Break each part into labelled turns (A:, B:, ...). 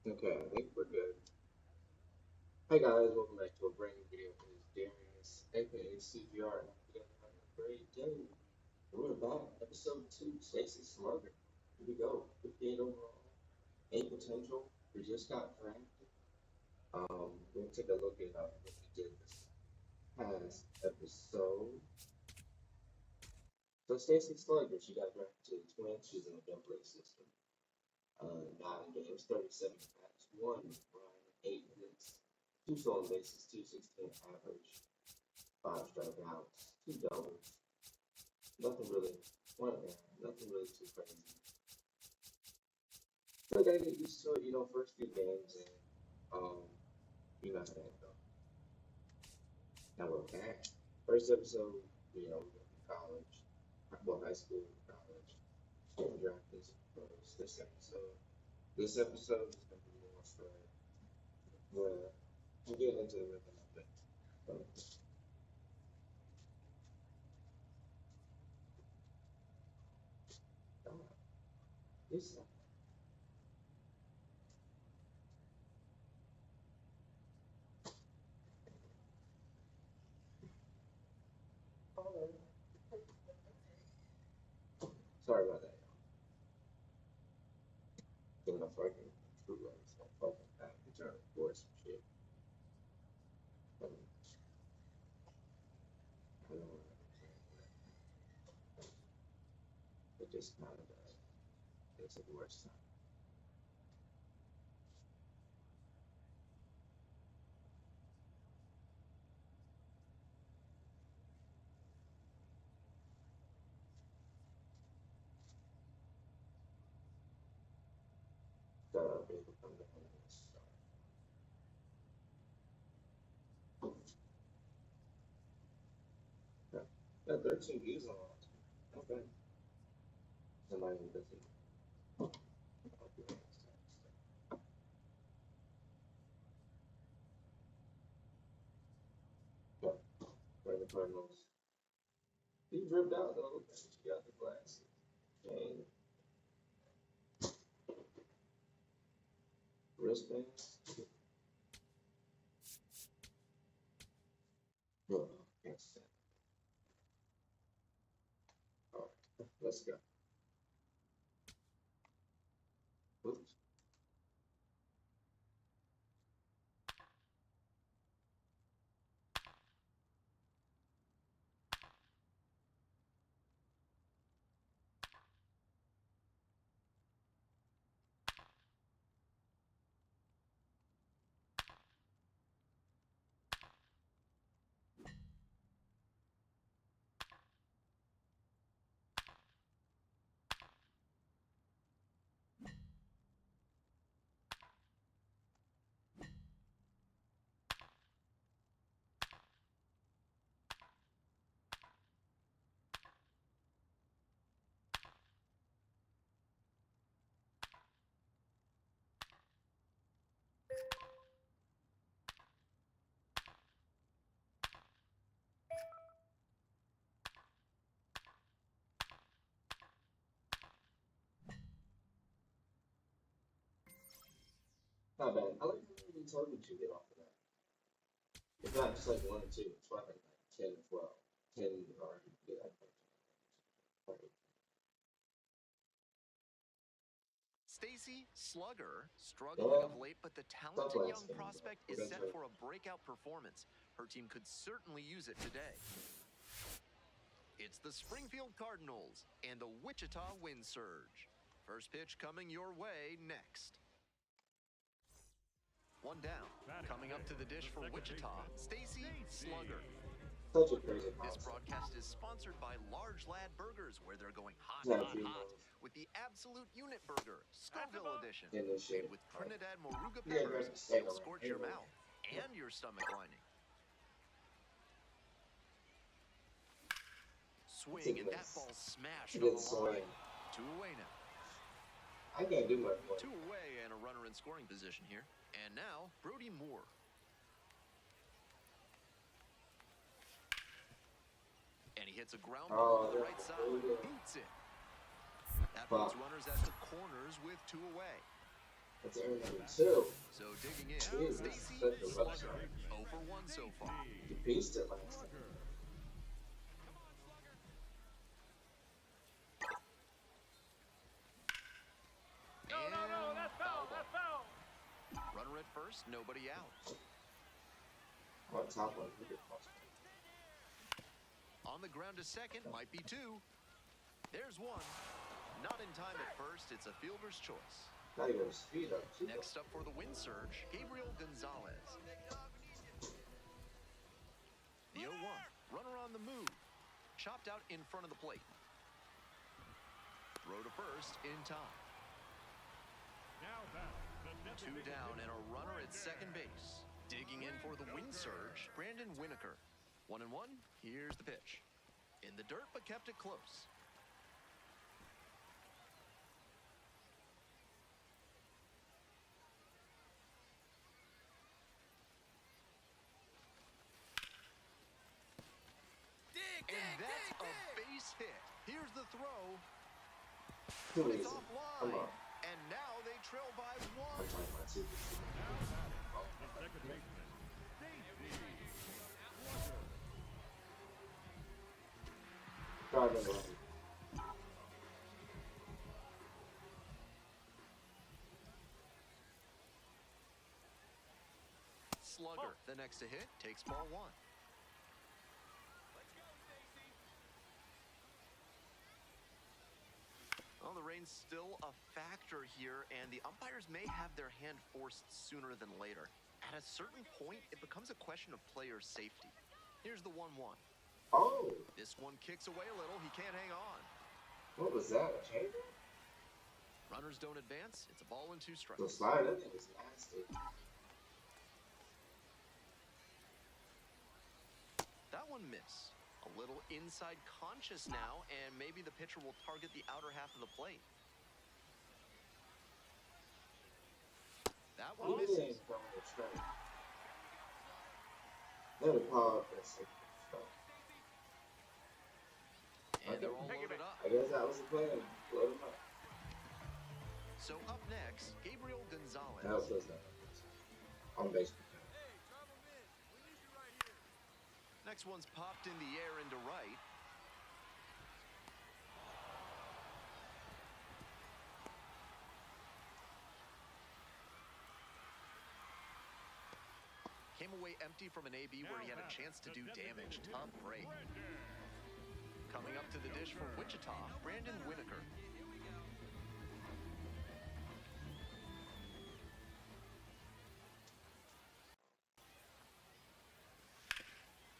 A: Okay, I think we're good. Hey guys, welcome back to a brand new video. It is Darius, aka CGR, and I'm together having a great day. And we're back, episode 2, Stacy Slugger. Here we go. 58 overall, 8 potential. We just got drafted. We'll take a look at what we did this past episode. So Stacy Slugger, she got drafted to the Twins. She's in the double A system. 9 games, 37 attacks, 1 run, 8 hits, 2 stolen bases, 216 average, 5 strikeouts, 2 doubles. Nothing really, nothing really too crazy. So I gotta get used to it, first few games, and you know how that go. Now we're back. First episode, we went to college, well, high school, college, getting drafted as pros. This episode is gonna be more for we're getting into the rhythm of it. This Sorry about that, y'all. Getting my fucking fruit rights, my fucking package out for some shit. Um, I don't know what I'm saying, but it just kind of it's at the worst time. People come down and yeah. Got 13 views on it. Okay. Somebody who doesn't. But for the Cardinals, he dripped out though. She got the glasses. And wristbands. Oh, can't stand it. All right, let's go. Oops. Not bad. I like how many targets you get off of that. It's not just like 1 or 2. It's probably like 10 or 12. 10 or yeah, like,
B: Stacy, Slugger, struggling of late, but the talented young
A: game,
B: prospect
A: bro.
B: is set for a breakout performance. Her team could certainly use it today. It's the Springfield Cardinals and the Wichita Wind Surge. First pitch coming your way next. One down. Coming up to the dish for Wichita, Stacy, Slugger.
A: Such a crazy
B: This
A: concept.
B: broadcast is sponsored by Large Lad Burgers, where they're going hot,
A: Had a
B: hot,
A: few
B: hot
A: more
B: with the Absolute Unit Burger, Scoville Edition,
A: in this shit.
B: made with Trinidad Moruga
A: Yeah,
B: peppers.
A: that's the
B: It'll
A: same
B: scorch
A: one.
B: your mouth and your stomach lining. Swing, and that ball smashed on
A: Good
B: the
A: swing.
B: line. 2 away now.
A: I can't do much more.
B: 2 away and a runner in scoring position here. And now, Brody Moore. And he hits a ground ball to the right side. Boots it. That puts runners at the corners with 2 away.
A: That's error number 2.
B: So digging in,
A: Jesus,
B: Stacy,
A: that's the left
B: Slugger,
A: side.
B: 0 for 1 so far.
A: He beasted it last time.
B: No, that's foul, that's foul. Runner at first, nobody out.
A: On top one,
B: On the ground to second, might be 2. There's 1. Not in time at first, it's a fielder's choice.
A: now you got speed up.
B: Next up for the wind surge, Gabriel Gonzalez. The 0-1, runner on the move. Chopped out in front of the plate. Throw to first in time. 2 down and a runner at second base. Digging in for the wind surge, Brandon Winokur. 1-1, here's the pitch. In the dirt, but kept it close. And that's a base hit. Here's the throw.
A: Too
B: It's
A: easy.
B: offline.
A: Come on.
B: And now they trail by 1.
A: I'm talking about Super. Driving line.
B: Slugger, the next to hit, takes ball 1. Well, the rain's still a factor here, and the umpires may have their hand forced sooner than later. At a certain point, it becomes a question of player safety. Here's the 1-1.
A: Oh,
B: This one kicks away a little. He can't hang on.
A: what was that? A changer?
B: Runners don't advance. It's a ball and 2
A: The
B: strikes.
A: slide, that thing is nasty.
B: That one missed. A little inside conscious now, and maybe the pitcher will target the outer half of the plate. That one misses.
A: Let it power up for a second.
B: And they're all loaded up.
A: I guess that was the plan. Load them up.
B: So up next, Gabriel Gonzalez.
A: That was that. On base.
B: Next one's popped in the air into right. Came away empty from an AB where he had a chance to do damage. Tough break. Coming up to the dish for Wichita, Brandon Winokur.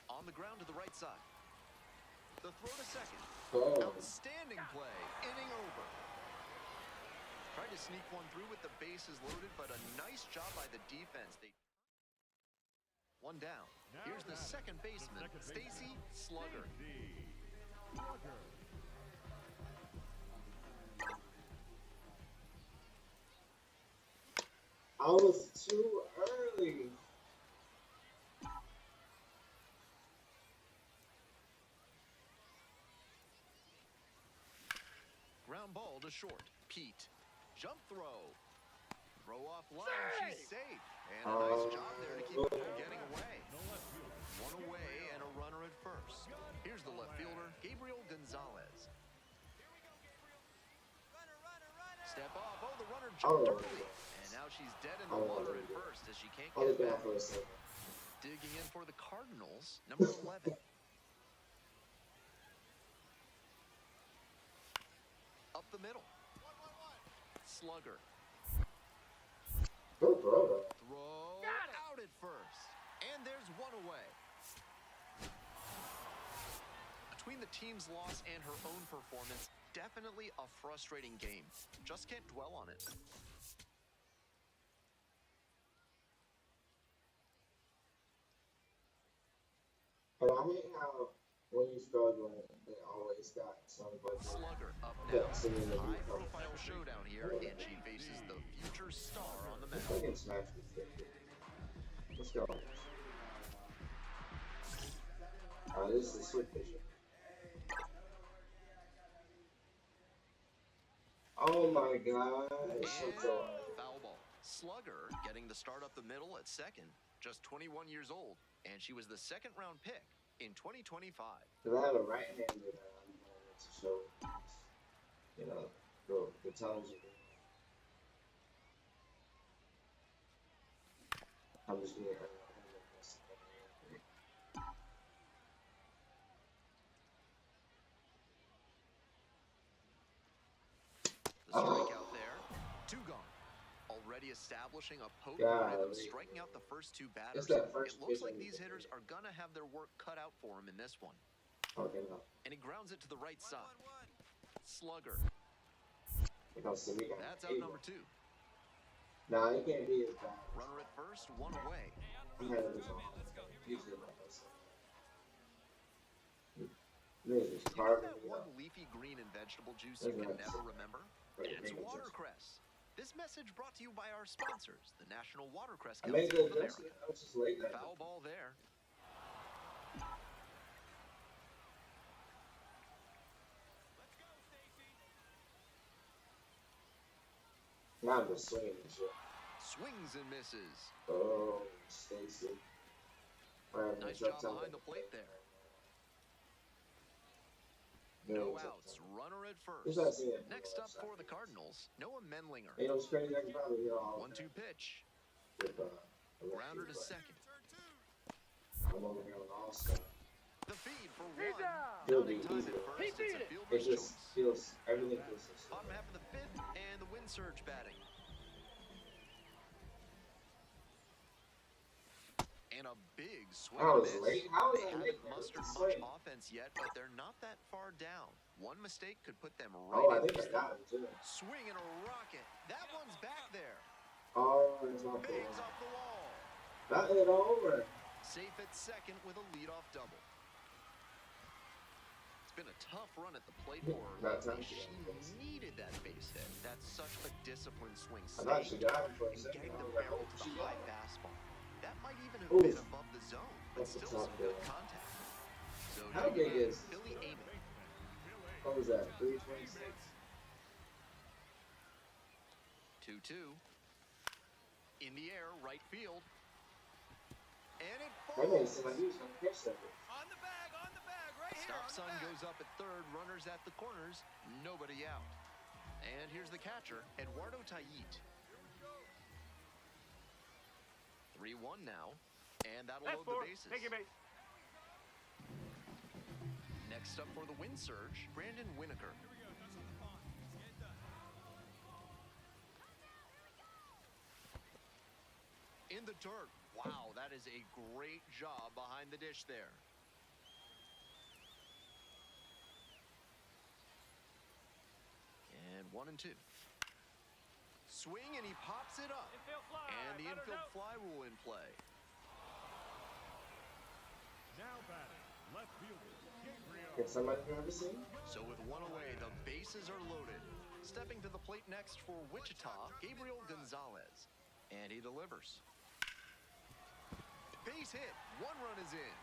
B: On the ground to the right side. The throw to second.
A: Oh,
B: Outstanding play. Inning over. Tried to sneak one through with the bases loaded, but a nice job by the defense. One down. Here's the second baseman, Stacy, Slugger.
A: I was too early.
B: Ground ball to short. Pete. Jump throw. Throw off line. She's safe. And a nice job there to keep it from getting away. One away and a runner at first. Here's the left fielder, Gabriel Gonzalez. Step off. Oh, the runner jumped early. And now she's dead in the water at first as she can't
A: I was
B: get it
A: down
B: back.
A: for a second.
B: Digging in for the Cardinals, number 11. Up the middle. Slugger.
A: Good throw, though.
B: Throw out at first. And there's one away. Between the team's loss and her own performance, definitely a frustrating game. Just can't dwell on it.
A: But I hate how when you struggle, they always got somebody.
B: Slugger up
A: Yeah,
B: now.
A: so then they
B: High
A: do-
B: profile showdown here, and she faces the future star on the
A: If
B: mound.
A: they can smash this thing. Let's go. This is sweet pitcher. Oh my god. It's so
B: And
A: hard.
B: foul ball. Slugger getting the start up the middle at second, just 21 years old, and she was the second-round pick in 2025.
A: Because I have a right-handed to show, you know, the tones of it. I'm just being
B: The strikeout there. Two gone. Already establishing a potent rhythm, striking out the first two batters. It looks like these hitters are going to have their work cut out for him in this one.
A: Okay, no.
B: And he grounds it to the right side. Slugger.
A: That's
B: out number two.
A: Nah, it can't be as bad.
B: Runner at first, one away. That one leafy green and vegetable juice you can never remember? It's watercress. This message brought to you by our sponsors, the National Watercress Council of America. Foul ball there.
A: Now I'm just swinging and shit.
B: Swings and misses.
A: Oh, Stacy.
B: Nice job behind the plate there. No outs. Runner at first. Next up for the Cardinals, Noah Menlinger. 1-2 pitch. Grounder to second.
A: I'm over here on All-Star.
B: The feed for one. Counting time at first. It's a fielder's choice.
A: Everything feels so.
B: Bottom half of the fifth, and the wind surge batting. And a big swing and miss. They haven't mustered much offense yet, but they're not that far down. One mistake could put them right in the swing and a rocket. That one's back there.
A: Oh, it's off the
B: Bangs off the wall.
A: That hit over.
B: Safe at second with a leadoff double. It's been a tough run at the plate for her. She needed that base hit. That's such a disciplined swing.
A: I thought she got it for a
B: And
A: second.
B: getting the barrel to the high fastball. That might even have been above the zone, but
A: That's a
B: still some
A: tough
B: good
A: hit.
B: contact. So
A: How big is
B: Billy Amon?
A: What was that? 326?
B: 2-2. In the air, right field. And it
A: That made it
B: falls.
A: seem like he was going to catch that.
C: On the bag, right here.
B: Stop
C: on the
B: sign
C: bag.
B: goes up at third. Runners at the corners. Nobody out. And here's the catcher, Eduardo Tayit. 3-1 now. And that'll load the bases.
C: Take your base.
B: Next up for the wind surge, Brandon Winokur.
C: Here we go. Touch on the pond. Let's get it done.
B: In the dirt. Wow, that is a great job behind the dish there. And 1-2. Swing and he pops it up.
C: Infield fly.
B: And the infield fly rule in play.
D: Now batting, left fielder, Gabriel.
A: Can somebody ever see?
B: So with one away, the bases are loaded. Stepping to the plate next for Wichita, Gabriel Gonzalez. And he delivers. Base hit. One run is in.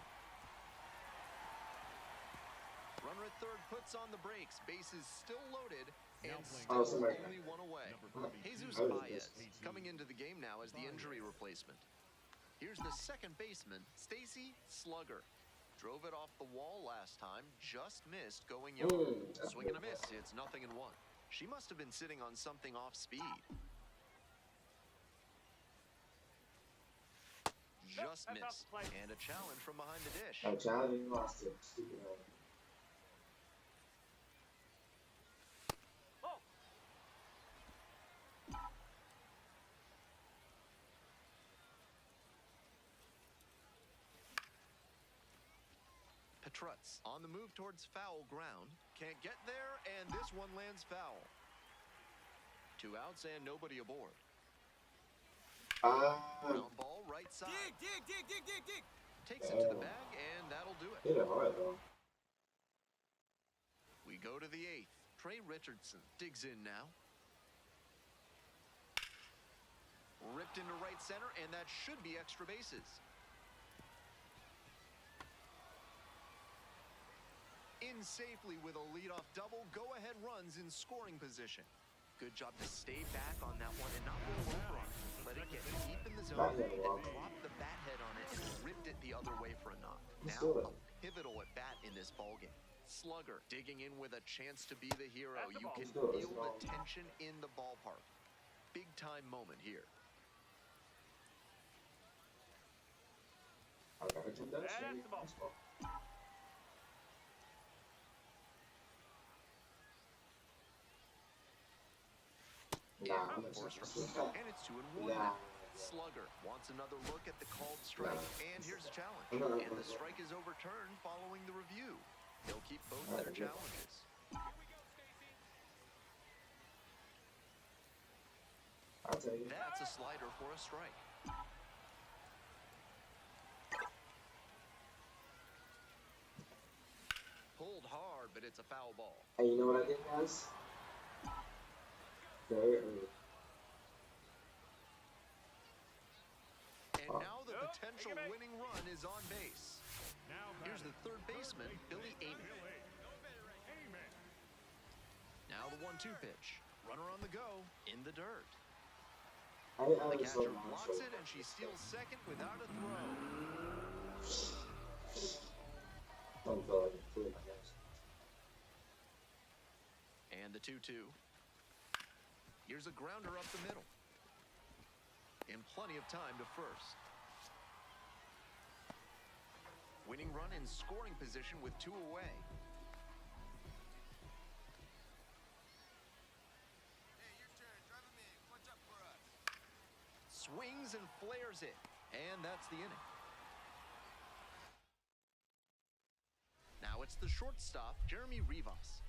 B: Runner at third puts on the brakes. Bases still loaded. And still only one away. Jesus Baez coming into the game now as the injury replacement. Here's the second baseman, Stacy Slugger. Drove it off the wall last time, just missed going yard. Swing and a miss, it's 0-1. She must have been sitting on something off speed. Just missed. And a challenge from behind the dish.
A: I'm challenging lost it. Stupid hell.
B: Rtts on the move towards foul ground. Can't get there, and this one lands foul. 2 outs and nobody aboard. Ground ball right side.
C: Dig.
B: Takes it to the bag, and that'll do it.
A: Hit it hard, though.
B: We go to the 8th. Trey Richardson digs in now. Ripped into right center, and that should be extra bases. In safely with a leadoff double, go-ahead runs in scoring position. Good job to stay back on that one and not roll over on it. zone
A: Back
B: and
A: head walk.
B: dropped the bat head on it and ripped it the other way for a knock.
A: Let's
B: Now,
A: do it.
B: a pivotal at bat in this ballgame. Slugger digging in with a chance to be the hero.
D: That's the
B: You
D: ball.
B: can
A: Let's do it.
B: feel
A: Let's
B: the
A: go.
B: tension in the ballpark. Big time moment here.
A: I gotta do that.
D: That's
A: Shit.
D: the ball.
A: Fastball. Nah, I'm
B: For a
A: gonna
B: strike. And it's 2-1.
A: Nah.
B: Slugger wants another look at the called strike, and here's a challenge.
A: No.
B: And the strike is overturned following the review. They'll keep both their challenges.
A: I'll tell you.
B: That's a slider for a strike. Pulled hard, but it's a foul ball.
A: And you know what I did, guys? Very early.
B: And now the potential winning run is on base.
D: Now
B: Here's the third baseman, Billy Amick.
D: Amen.
B: Now the 1-2 pitch. Runner on the go, in the dirt.
A: I
B: The
A: was so
B: catcher blocks it, and she steals second without a throw.
A: Don't feel like it's my guys.
B: And the 2-2. Here's a grounder up the middle. And plenty of time to first. Winning run in scoring position with 2 away.
C: Hey, your turn. Drive him in. Punch up for us.
B: Swings and flares it. And that's the inning. Now it's the shortstop, Jeremy Rivas.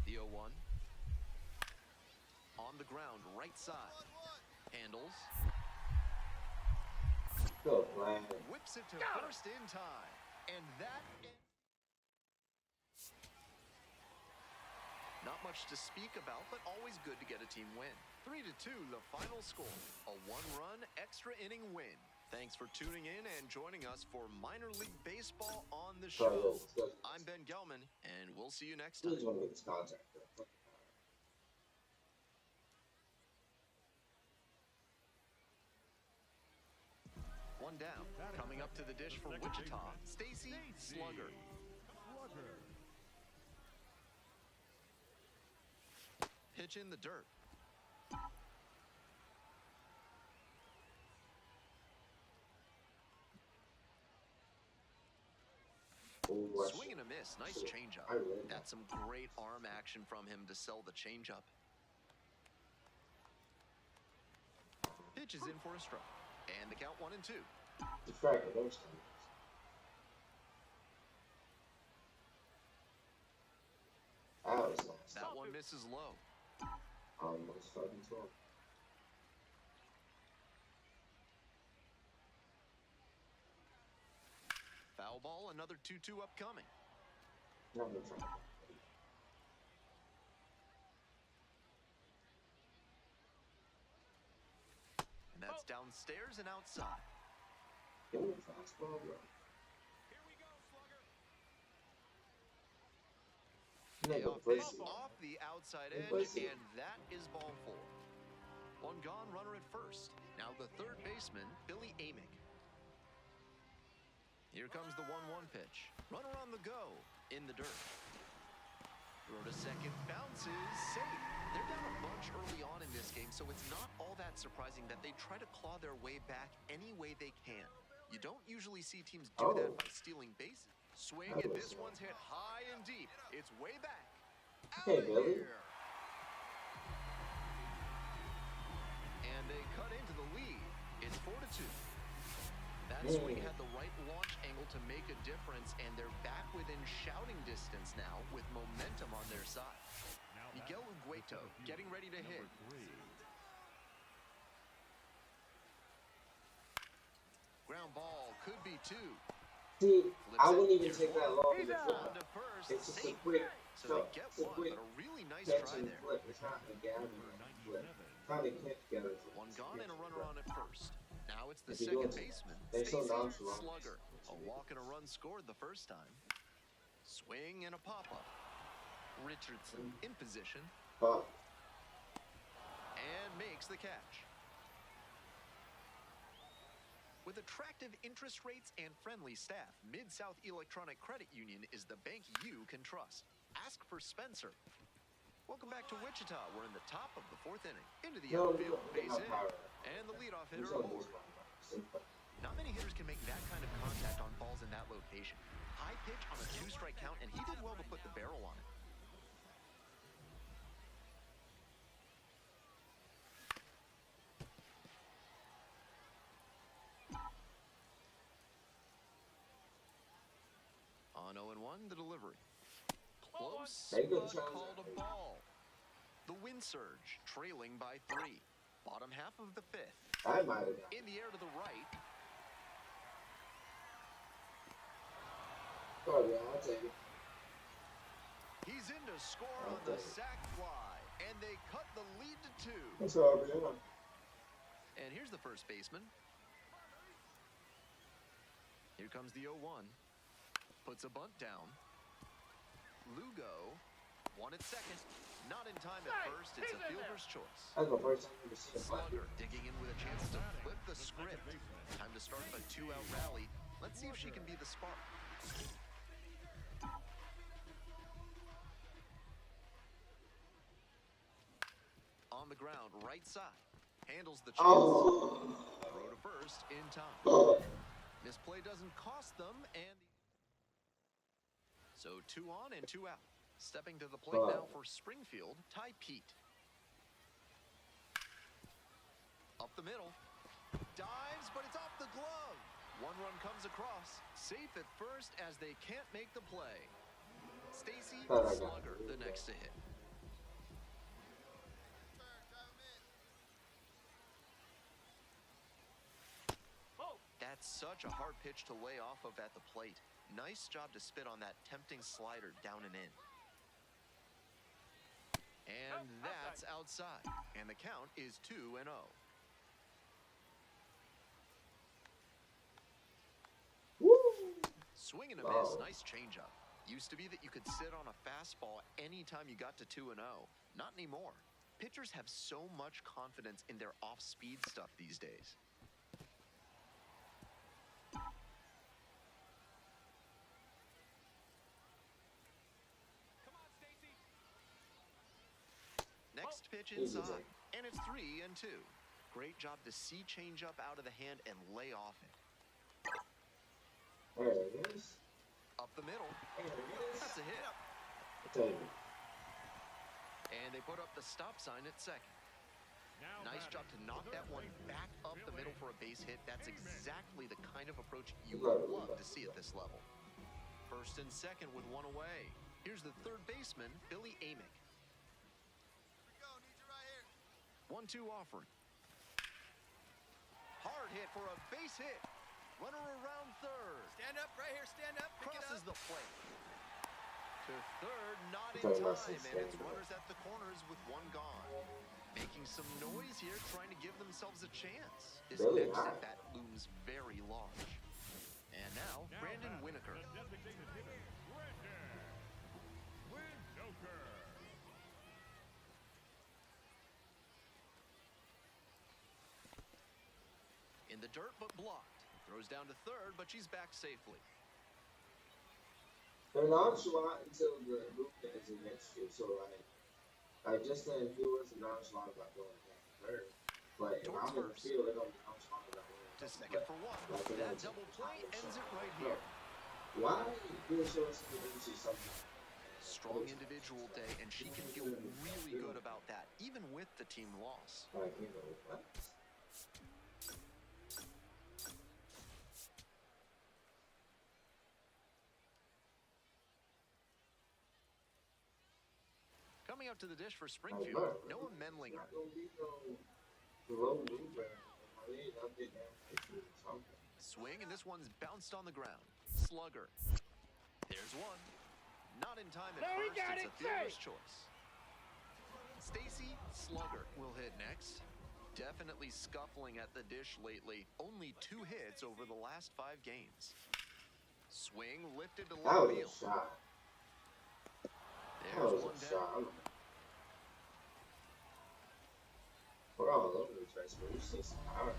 B: The 0-1. On the ground, right side.
C: 1-1.
B: Handles.
A: Good plan.
B: Whips it to first in time. And that not much to speak about, but always good to get a team win. 3-2, the final score. A 1-run extra inning win. Thanks for tuning in and joining us for Minor League Baseball on the
A: Sorry,
B: show.
A: let's go.
B: I'm Ben Gelman, and we'll see you next
A: I
B: time.
A: just want to get this contact.
B: One down. Coming up to the dish for Wichita, Stacy Slugger.
D: Slugger.
B: Pitch in the dirt.
A: Oh,
B: Swing and a miss. Nice changeup.
A: I really
B: That's some great arm action from him to sell the changeup. Pitch is in for a strike. And the count 1-2.
A: the fragment, those things. That was nice.
B: That one misses low.
A: Almost fucking 12.
B: Foul ball, another 2-2 upcoming.
A: Not in front.
B: And that's downstairs and outside.
A: Give me a fastball, bro.
C: Here we go, Slugger.
A: Nigga,
B: Payoff
A: pussy.
B: is off the outside
A: Hey,
B: edge,
A: pussy.
B: and that is ball 4. One gone, runner at first. Now the third baseman, Billy Amick. Here comes the 1-1 pitch. Runner on the go, in the dirt. Throw to second, bounces, safe. They're down a bunch early on in this game, so it's not all that surprising that they try to claw their way back any way they can. You don't usually see teams do that by stealing bases. Swing, and this one's hit high and deep. It's way back.
A: Hey,
B: Out of
A: Billy.
B: here. And they cut into the lead. It's 4-2. That swing had the right launch angle to make a difference, and they're back within shouting distance now with momentum on their side.
D: Now
B: Miguel Ugueto getting ready to hit.
D: Number 3.
B: Ground ball could be 2.
A: See, I
B: Flips
A: wouldn't
B: it.
A: even
B: There's
A: take that
B: one.
A: long
B: He's
A: to
B: on
A: flip.
B: to first.
A: It's just a
B: Safe.
A: quick,
B: So
A: so,
B: they get
A: it's a
B: one,
A: quick
B: but a really nice
A: catch
B: try
A: and
B: there.
A: flip. It's not a gap
D: Number
A: and flip.
D: 97.
A: Trying to catch together.
B: One gone and a runner on at first. Now it's the
A: If you
B: second
A: don't-
B: baseman,
A: they
B: Stacy
A: slow down too long.
B: Slugger. A walk and a run scored the first time. Swing and a pop-up. Richardson in position
A: Fuck.
B: and makes the catch. With attractive interest rates and friendly staff, Mid-South Electronic Credit Union is the bank you can trust. Ask for Spencer. Welcome back to Wichita. We're in the top of the 4th inning. Into the outfield, base hit, and the leadoff hitter aboard. Not many hitters can make that kind of contact on balls in that location. High pitch on a 2-strike count, and he did well to put the barrel on it. On 0-1, the delivery. Close, but called a ball. The wind surge, trailing by 3. Bottom half of the 5th. In the air to the right.
A: Oh, yeah, I'll take it.
B: He's in to score on the sac fly, and they cut the lead to 2.
A: That's all I'm doing.
B: And here's the first baseman. Here comes the 0-1. Puts a bunt down. Lugo, 1 at second. Not in time at first. It's a fielder's choice.
A: That's the first time I've ever seen a
B: Slugger digging in with a chance to flip the script. Time to start a 2-out rally. Let's see if she can be the spark. On the ground, right side. Handles the chance. Throw to first in time. Misplay doesn't cost them, and so 2 on and 2 out. Stepping to the plate now for Springfield, Ty Pete. Up the middle. Dives, but it's off the glove. 1 run comes across. Safe at first as they can't make the play. Stacy, Slugger, the next to hit. That's such a hard pitch to lay off of at the plate. Nice job to spit on that tempting slider down and in. And that's outside. And the count is 2-0. Swing and a miss. Nice changeup. Used to be that you could sit on a fastball anytime you got to 2-0. Not anymore. Pitchers have so much confidence in their off-speed stuff these days. Next pitch inside, and it's 3-2. Great job to see changeup out of the hand and lay off it.
A: There it is.
B: Up the middle. That's a hit. And they put up the stop sign at second. Nice job to knock that one back up the middle for a base hit. That's exactly the kind of approach you would love to see at this level. First and second with 1 away. Here's the third baseman, Billy Amick. 1-2 offering. Hard hit for a base hit. Runner around third.
C: Stand up, right here, stand up.
B: Crosses the plate. To third, not in time, and it's runners at the corners with 1 gone. Making some noise here, trying to give themselves a chance. This next at bat looms very large. And now, Brandon Winokur. In the dirt, but blocked. Throws down to third, but she's back safely.
A: They're nonchalant until the movement is against you. So, like just then, if it was nonchalant about going back to third, but if I'm in the field, they're going to be nonchalant about going
B: to second for 1. Like that double play ends it right here.
A: Why do it show us something?
B: Strong individual day, and she can feel really good about that, even with the team loss.
A: Like, you know, what?
B: Coming up to the dish for Springfield, Noah Menlinger. Swing, and this one's bounced on the ground. Slugger. There's 1. Not in time at first. It's a fielder's choice. Stacy, Slugger will hit next. Definitely scuffling at the dish lately. Only 2 hits over the last 5 games. Swing lifted to left field. There's 1 down.
A: We're all over the place, but we see some power.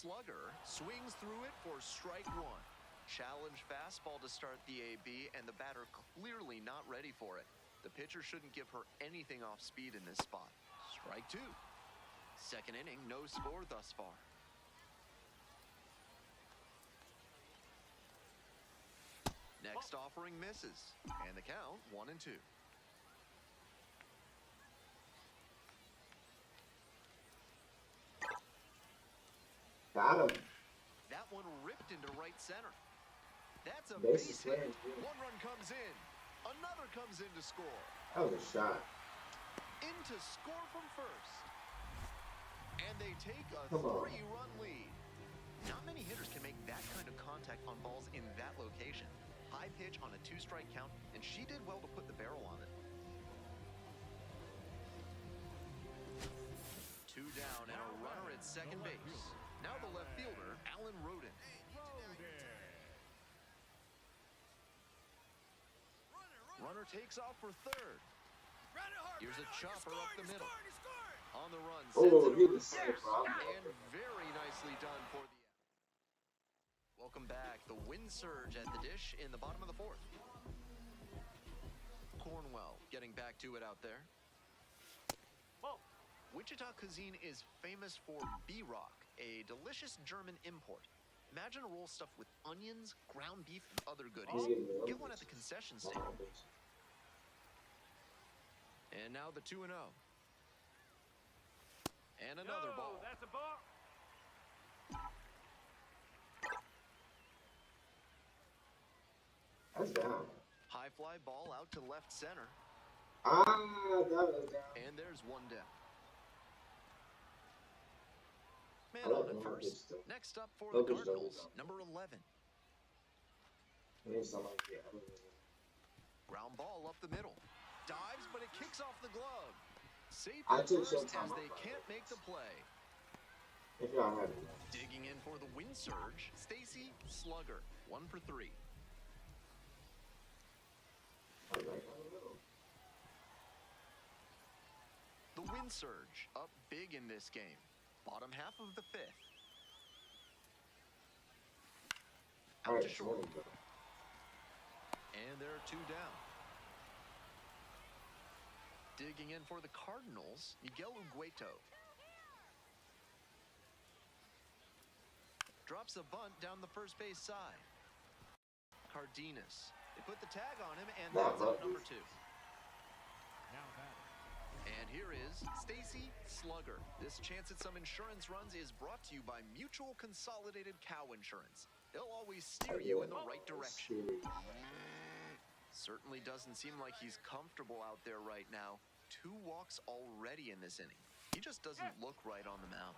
B: Slugger swings through it for strike one. Challenge fastball to start the AB, and the batter clearly not ready for it. The pitcher shouldn't give her anything off speed in this spot. Strike two. Second inning, no score thus far. Next offering misses, and the count 1-2.
A: Got him.
B: That one ripped into right center. That's a
A: Base
B: base hit.
A: hit.
B: One run comes in. Another comes in to score.
A: That was a shot.
B: In to score from first. And they take a
A: Come on.
B: 3-run lead. Not many hitters can make that kind of contact on balls in that location. High pitch on a 2-strike count, and she did well to put the barrel on it. 2 down and a runner at second base. Now the left fielder, Alan Roden. Runner takes off for third. Here's a chopper up the middle. On the run, sends
A: Oh,
B: it
A: he
B: over
A: was
B: to
A: safe,
B: first,
A: bro.
B: and very nicely done for the out. Welcome back. The wind surge at the dish in the bottom of the fourth. Cornwell getting back to it out there. Wichita cuisine is famous for B-Rock, a delicious German import. Imagine a roll stuffed with onions, ground beef, and other goodies. Get one at the concession stand. And now the 2-0. And another ball.
D: That's a ball.
A: That's down.
B: High fly ball out to left center.
A: Ah, that was down.
B: And there's one down.
A: I
B: Man
A: like
B: on
A: the
B: at
A: high pitch
B: first.
A: still.
B: Next up for
A: Low
B: the
A: pitch double
B: Cardinals,
A: down.
B: number 11.
A: Maybe something like that.
B: Ground ball up the middle. Dives, but it kicks off the glove. Safe
A: I
B: at
A: took
B: first
A: some time
B: as they
A: off
B: can't
A: that.
B: make the play.
A: If y'all had it.
B: Digging in for the wind surge, Stacy, Slugger, 1 for 3.
A: I was like, I don't know.
B: The wind surge up big in this game. Bottom half of the fifth. Out
A: All
B: to
A: right, so
B: short.
A: there we go.
B: And there are 2 down. Digging in for the Cardinals, Miguel Ugueto. Drops a bunt down the first base side. Cardenas. They put the tag on him, and that's out number 2.
D: Now batting.
B: And here is Stacy, Slugger. This chance at some insurance runs is brought to you by Mutual Consolidated Cow Insurance. They'll always steer you in the right direction. Certainly doesn't seem like he's comfortable out there right now. 2 walks already in this inning. He just doesn't look right on the mound.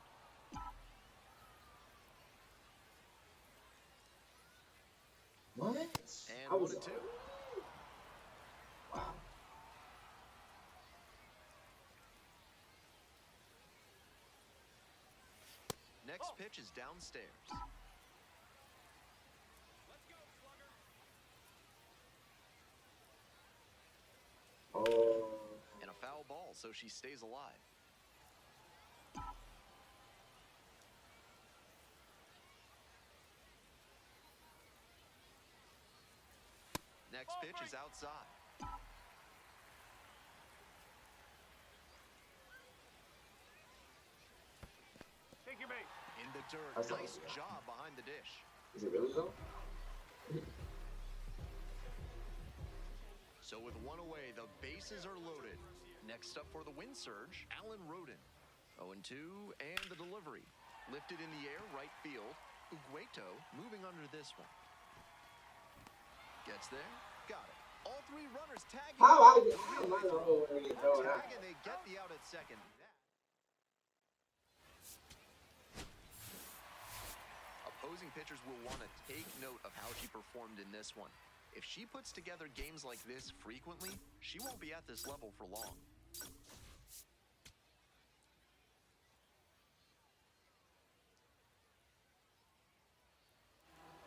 A: What?
B: And
A: I was
B: 1-2.
A: Wow.
B: Next pitch is downstairs.
A: Oh.
B: And a foul ball, so she stays alive. Next pitch is outside.
D: Take your base.
B: In the dirt.
A: That's not
B: Nice
A: bad.
B: job behind the dish.
A: Is it really though?
B: So with 1 away, the bases are loaded. Next up for the wind surge, Alan Roden. 0-2, and the delivery. Lifted in the air, right field. Ugueto moving under this one. Gets there, got it. All 3 runners tagging.
A: How I get how am I the wrong way to throw it out?
B: Tag, and they get the out at second. Opposing pitchers will want to take note of how she performed in this one. If she puts together games like this frequently, she won't be at this level for long.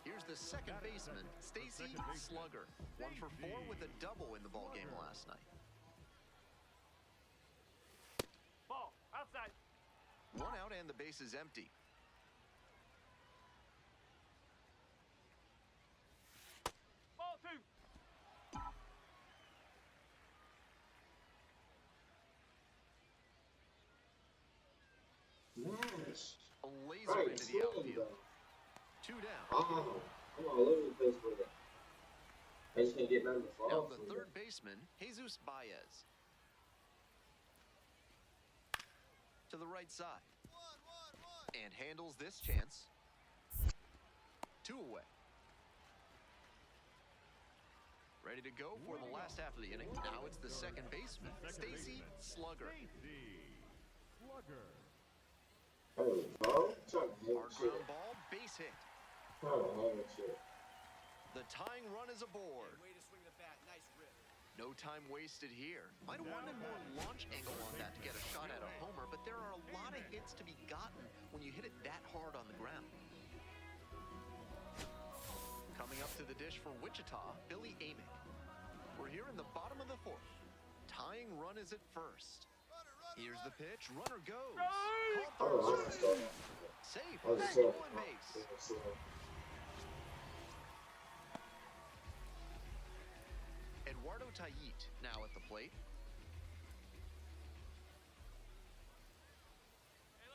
B: Here's the second baseman, Stacy Slugger. 1 for 4 with a double in the ballgame last night.
D: Ball. Outside.
B: 1 out and the base is empty. into the outfield. 2 down.
A: Oh, I'm all over the place with it. I just can't get none of the
B: Now
A: falls
B: the
A: from
B: third
A: that.
B: baseman, Jesus Baez. To the right side. And handles this chance. 2 away. Ready to go for the last half of the inning. Now it's the second baseman, Stacy Slugger.
D: Stacy. Slugger.
A: Oh, bro. Trying to hang
B: Hard
A: shit.
B: ground ball, base hit.
A: Trying to hang shit.
B: The tying run is aboard.
C: Way to swing the bat. Nice rip.
B: No time wasted here. Might have wanted more launch angle on that to get a shot at a homer, but there are a lot of hits to be gotten when you hit it that hard on the ground. Coming up to the dish for Wichita, Billy Amick. We're here in the bottom of the 4th. Tying run is at first. Here's the pitch. Runner goes. Called
A: Oh,
B: for
A: I
B: a
A: was
B: safe.
A: I was
B: Back
A: so.
B: to one base. Eduardo Tayit now at the plate.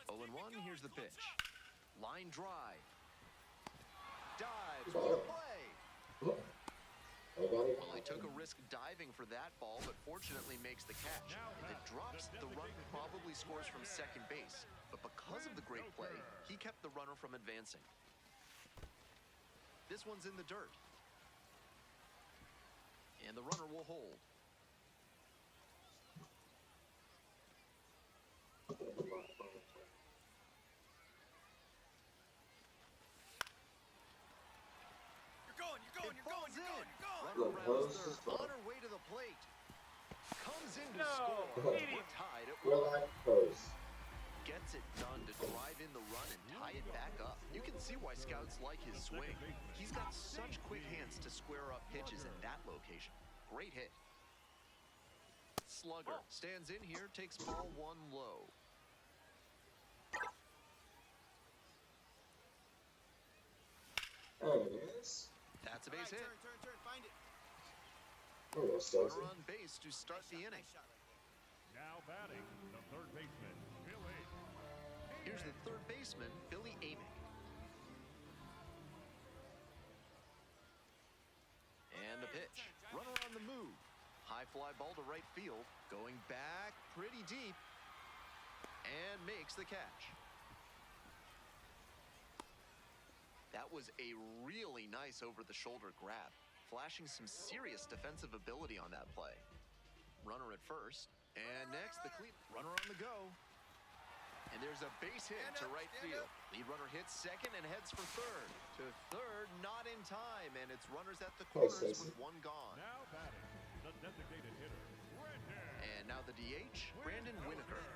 B: 0-1, here's the pitch. Line drive. Dives for the play. Well, he took a risk diving for that ball, but fortunately makes the catch. If it drops, the run probably scores from second base. But because of the great play, he kept the runner from advancing. This one's in the dirt. And the runner will hold. Runner rounds third, on her way to the plate. Comes in to score. We're tied at 1.
A: Real life pose.
B: Gets it done to drive in the run and tie it back up. You can see why scouts like his swing. He's got such quick hands to square up pitches in that location. Great hit. Slugger stands in here, takes ball 1 low.
A: There it is.
B: That's a base hit.
C: Turn, find it.
A: There goes Stacy.
B: Runner on base to start the inning.
C: Shot right there.
D: Now batting, the third baseman, Billy.
B: Here's the third baseman, Billy Amick. And the pitch. Runner on the move. High fly ball to right field. Going back pretty deep. And makes the catch. That was a really nice over-the-shoulder grab. Flashing some serious defensive ability on that play. Runner at first. And next, the runner on the go. And there's a base hit to right field. Lead runner hits second and heads for third. To third, not in time. And it's runners at the corners with 1 gone.
D: Now batting, the designated hitter, Brandon.
B: And now the DH, Brandon Winokur.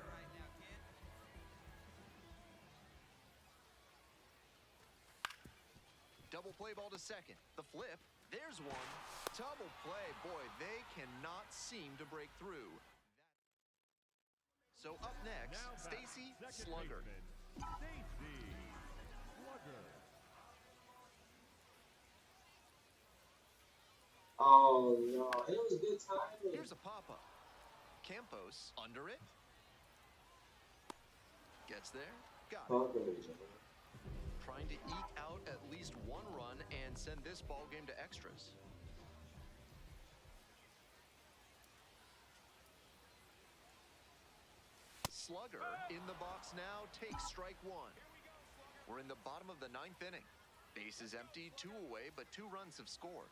B: Double play ball to second. The flip. There's one. Double play. Boy, they cannot seem to break through. So up next,
D: Now batting,
B: Stacy
D: second
B: Slugger.
D: baseman, Stacy. Slugger.
A: Oh no, it was good timing.
B: Here's a pop-up. Campos under it. Gets there. Got it. Trying to eke out at least 1 run and send this ball game to extras. Slugger in the box now takes strike 1. We're in the bottom of the 9th inning. Base is empty, 2 away, but 2 runs have scored.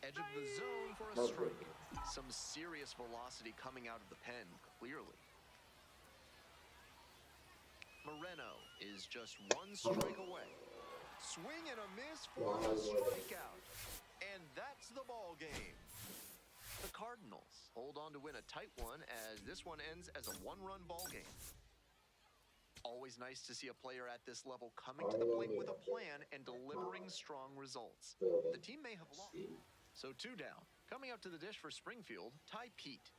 B: Edge of the zone for a strike. Some serious velocity coming out of the pen, clearly. Moreno is just 1 strike away. Swing and a miss for a strikeout. And that's the ball game. The Cardinals hold on to win a tight one as this one ends as a 1-run ball game. Always nice to see a player at this level coming to the plate with a plan and delivering strong results. The team may have lost. So 2 down. Coming up to the dish for Springfield, Ty Pete.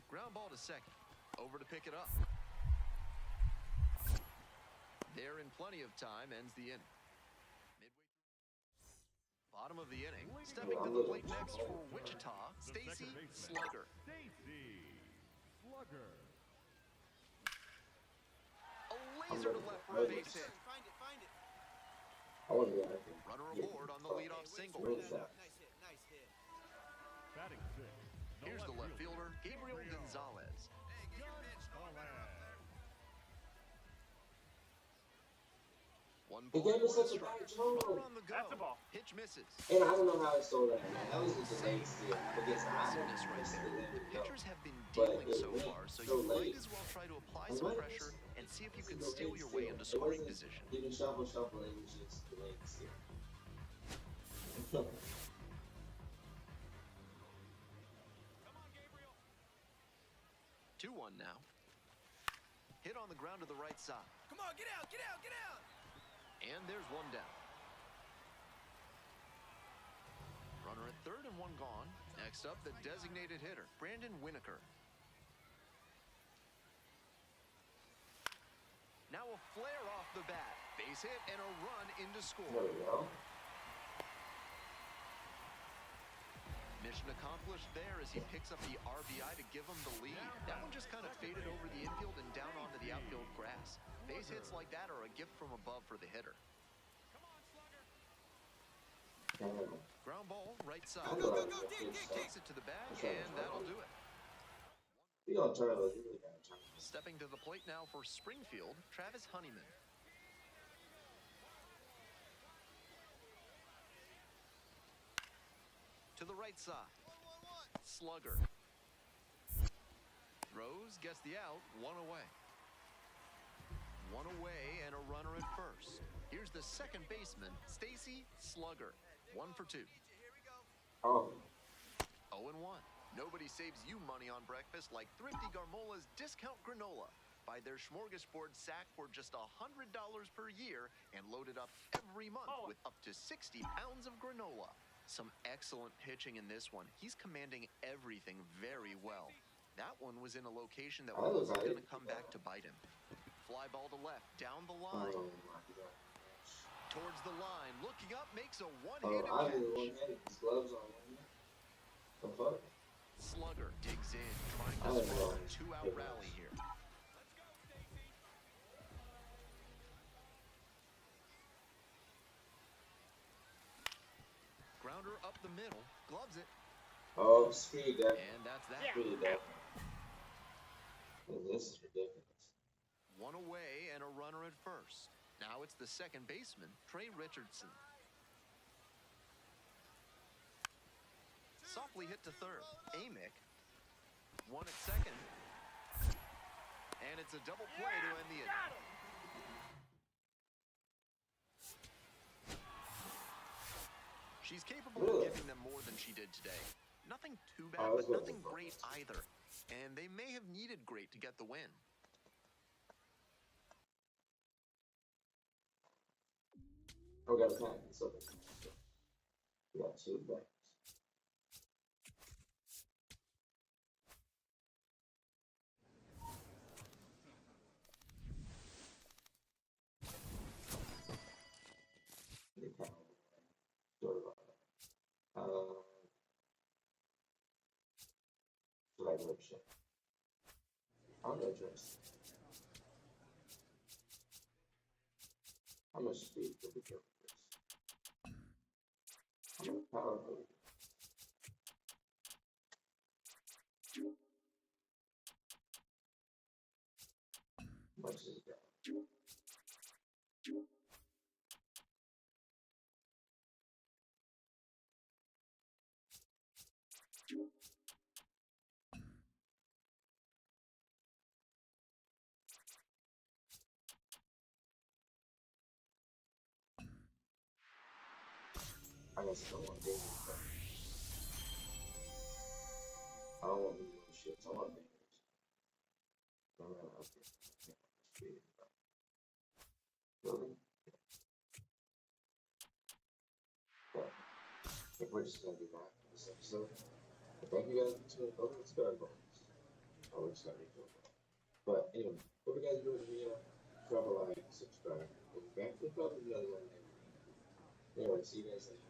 B: Ground ball to second. Over to pick it up. There in plenty of time, ends the inning. Bottom of the inning. Stepping to the plate next for Wichita, Stacy Slugger.
D: Stacy. Slugger.
B: A laser to left for a base hit.
C: Find it, find it.
A: I want to be out here.
B: Runner aboard on the leadoff single.
A: Real fast.
C: Nice hit, nice hit.
D: Batting six.
B: Here's the left fielder, Gabriel Gonzalez.
C: Hey, get your pitch. No one better up there.
B: One
A: He
B: ball,
A: gave us
B: one
A: such a
B: strike.
A: bad throw.
B: Runner on the go.
E: That's a ball.
B: Pitch misses.
A: And I don't know how I stole that. That was a delayed steal against
B: Aggressiveness
A: Iowa.
B: right there.
A: There we go.
B: Pitchers have been
A: But
B: dealing
A: it
B: so
A: went
B: far, so
A: so
B: you might
A: late.
B: as well try to apply
A: I
B: some
A: might.
B: pressure and see if you
A: It's
B: can
A: a
B: steal
A: delayed
B: your way
A: steal.
B: into
A: It
B: scoring
A: wasn't
B: position.
A: even shuffle, it was just delayed steal.
C: Come on, Gabriel.
B: 2-1 now. Hit on the ground to the right side.
C: Come on, get out, get out, get out.
B: And there's one down. Runner at third and one gone. Next up, the designated hitter, Brandon Winokur. Now a flare off the bat. Base hit and a run in to
A: There
B: score.
A: we go.
B: Mission accomplished there as he picks up the RBI to give him the lead. That one just kind of faded over the infield and down onto the outfield grass. Base hits like that are a gift from above for the hitter.
C: Come on, Slugger.
A: Damn.
B: Ground ball, right side.
A: I feel like
C: go,
A: that's
C: dig,
A: good
C: dig,
A: stuff.
B: Takes it to the bag,
A: That's right,
B: and
A: that's
B: that'll
A: right.
B: do it.
A: We gonna turn it. We really gotta turn it.
B: Stepping to the plate now for Springfield, Travis Honeyman. To the right side,
C: 1-1-1.
B: Slugger. Rose gets the out, one away. One away and a runner at first. Here's the second baseman, Stacy Slugger. 1 for 2.
C: Here we go.
A: Oh,
B: 0-1. Nobody saves you money on breakfast like Thrifty Garmola's Discount Granola. Buy their smorgasbord sack for just $100 per year and load it up every month with up to 60 pounds of granola. Some excellent pitching in this one. He's commanding everything very well. That one was in a location that
A: I was
B: wasn't
A: right.
B: going to come back to bite him. Fly ball to left, down the line.
A: oh my God.
B: Towards the line, looking up, makes a
A: Oh,
B: one-handed
A: I did
B: catch.
A: one-handed. His gloves on. The fuck?
B: Slugger digs in, trying
A: I
B: to
A: didn't
B: score a
A: realize.
B: two-out rally here.
C: Let's go, Stacy.
B: Grounder up the middle, gloves it,
A: Oh, speed that.
B: and that's that.
A: Speed that. This is ridiculous.
B: One away and a runner at first. Now it's the second baseman, Trey Richardson. Softly hit to third. Amick. One at second. And it's a double play to end the inning. She's capable of
A: Really?
B: giving them more than she did today. Nothing too bad,
A: Oh, that's
B: but
A: what
B: nothing
A: I'm
B: great either. And they may have needed great to get the win.
A: Oh, we got a pack. It's open. We got 2 bags. The pack. Sorry about that. Flagler shit. I'm gonna dress. How much speed do we get with this? How much power do we get? How much is that? I guess I don't want to do this. I don't want to do shit. I want bangers. I'm gonna have to. Really? But if we're just gonna do that for this episode, thank you guys for tuning in. Let's go. Oh, we're just gonna do it. But anyway, hope you guys enjoyed the video. Drop a like, subscribe. We'll be back. We'll probably do another one later. Anyway, see you guys later.